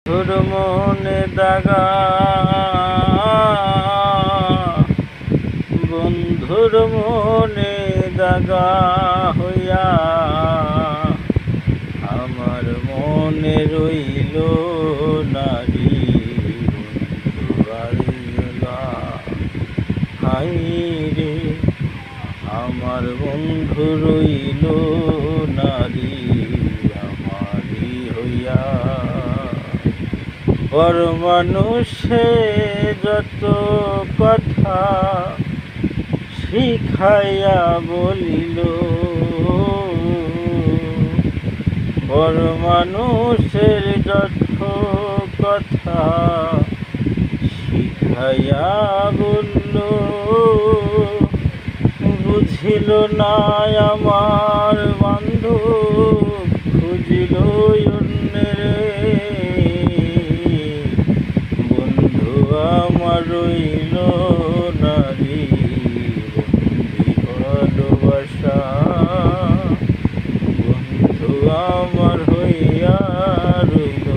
তোর মনে দাগা বন্ধুর মনে দাগা হইয়া আমার মনে রইল নারী হাই রে আমার বন্ধু রইল নারী আমারই হইয়া। পর মানুষে যত কথা শিখাইয়া বলিল, পর মানুষের যত কথা শিখাইয়া বলল, বুঝিল না আমার বান্ধব খুঁজিল আমার রইল নারী ভালোবাসা। বন্ধু আমার হইয়া রইল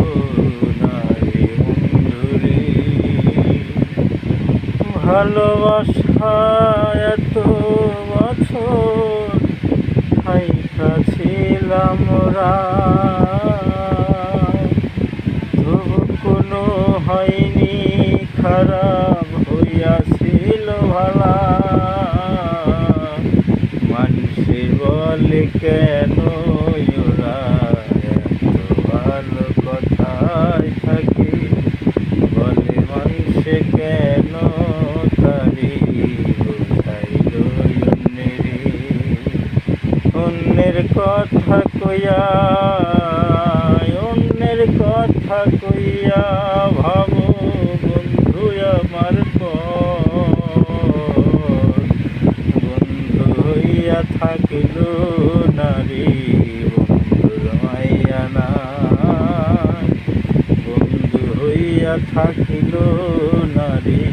নারী বন্ধুরে ভালোবাসা। এত বছর হাইটা ছিলাম ওরা, তবু কোনো হয়নি খারাপ হইয়াছিল ভালা। মানুষে বলে কেন ওরা এত ভালো কথায় থাকে, বলে মানুষে কেন তারি বোঝাইল অন্যের কথা কইয়া, অন্যের কথা কইয়া ভাবো বন্ধু আমার বন্ধু হইয়া থাকিল নারী বন্ধুর মাইয়া না, বন্ধু হইয়া থাকিল নারী।